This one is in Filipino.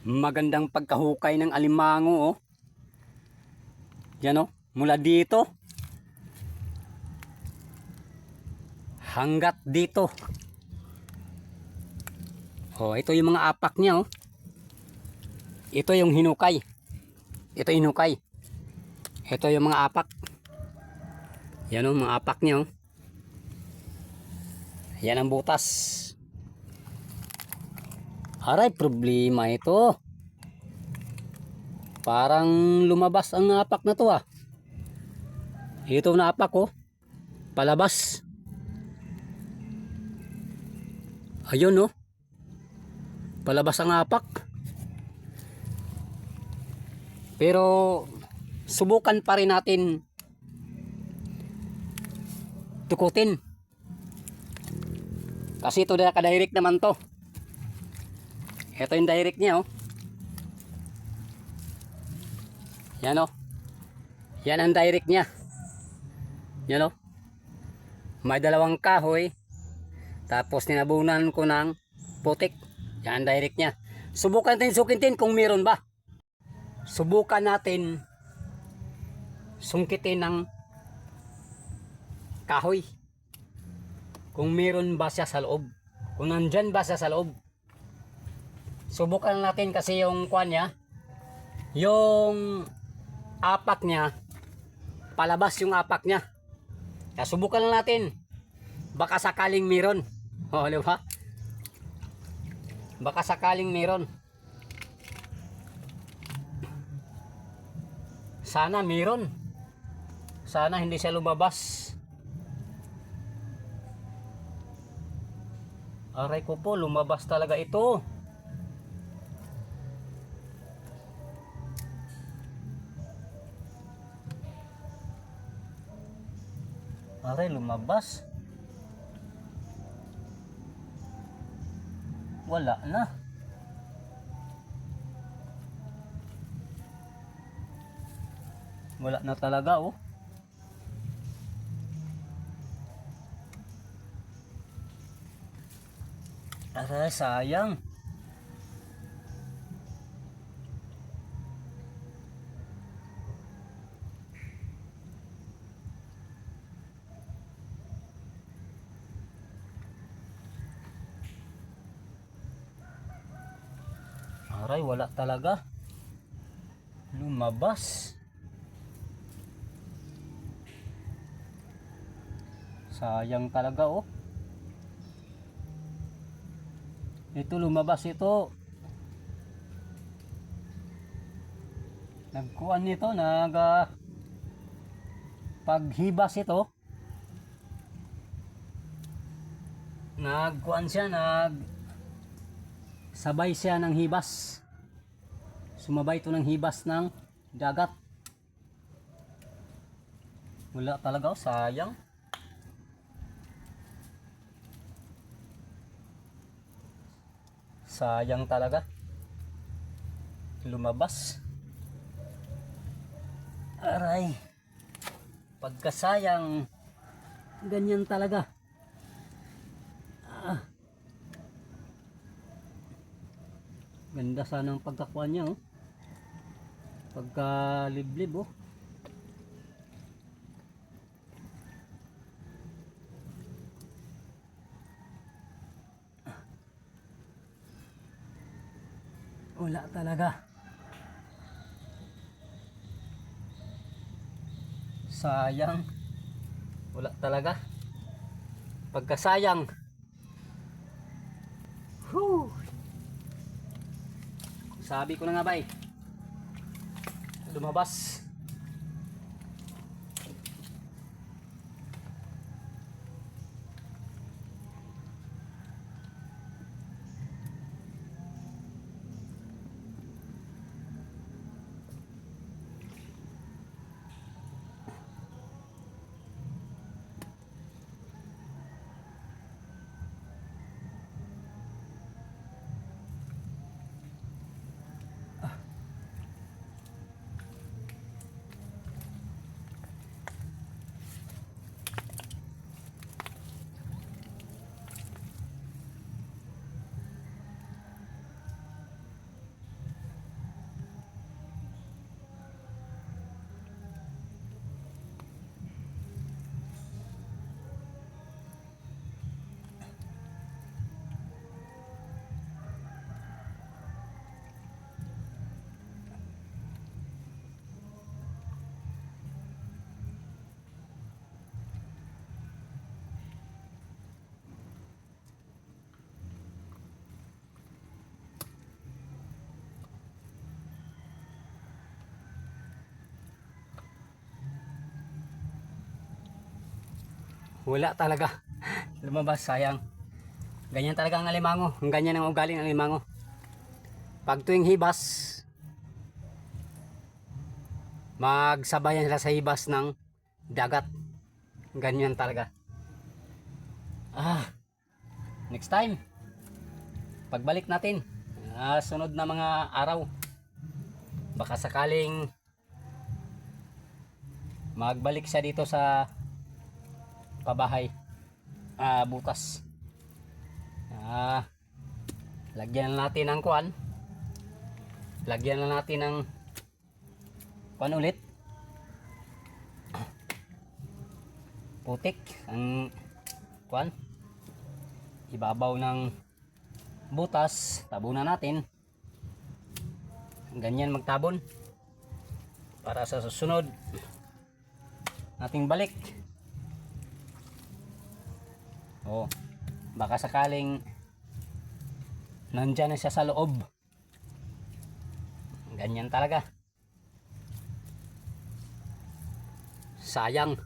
Magandang pagkahukay ng alimango, oh. Yan, oh. Mula dito hanggat dito. Oh, ito yung mga apak niya, oh. Ito yung hinukay. Ito yung hinukay. Ito yung mga apak. Yan, oh, mga apak niya, oh. Yan ang butas. Aray, problema ito. Parang lumabas ang apak na to, ah. Ito na apak, oh. Palabas. Ayun, oh. Palabas ang apak. Pero subukan pa rin natin tukutin. Kasi ito naka-direct naman to. Ito yung direct niya, oh. Yan, oh. Yan ang direct niya. Yan, oh. May dalawang kahoy. Tapos ninabunan ko ng putik. Yan ang direct niya. Subukan natin sukitin kung meron ba. Subukan natin sungkitin ng kahoy. Kung meron ba siya sa loob. Kung nandyan ba siya sa loob. Subukan natin kasi yung kwan niya. Yung apak niya. Palabas yung apak niya. Kaya subukan lang natin. Baka sakaling meron. O, di ba? Baka sakaling meron. Sana meron. Sana hindi siya lumabas. Aray ko po, lumabas talaga ito. Aray, lumabas. Wala na. Wala na talaga, oh. Aray, sayang. Aray, wala talaga. Lumabas. Sayang talaga, oh. Ito lumabas ito. Nagkuan nito, paghibas ito. Nagkuan siya, sabay siya ng hibas. Sumabay ito ng hibas ng dagat. Wala talaga, oh. Sayang. Sayang talaga. Lumabas. Aray. Pagkasayang. Ganyan talaga. Ganda sana ang pagkakuha niya, oh. Pagkaliblib, oh. Wala talaga. Sayang. Wala talaga. Pagkasayang. Whew. Sabi ko na nga ba, eh. Lumabas. Wala talaga. Lumabas, sayang. Ganyan talaga ang alimango. Ganyan ang ugali ng alimango. Pag tuwing hibas, magsabayan sila sa hibas ng dagat. Ganyan talaga. Next time, pagbalik natin, sunod na mga araw, baka sakaling magbalik siya dito sa pabahay, bukas. Lagyan na natin ng kuan. Lagyan na natin ng kuan ulit. Putik ang kuan. Ibabaw ng butas, tabunan natin. Ganyan magtabon. Para sa susunod nating balik. Baka sakaling nandyan na siya sa loob. Ganyan talaga. Sayang.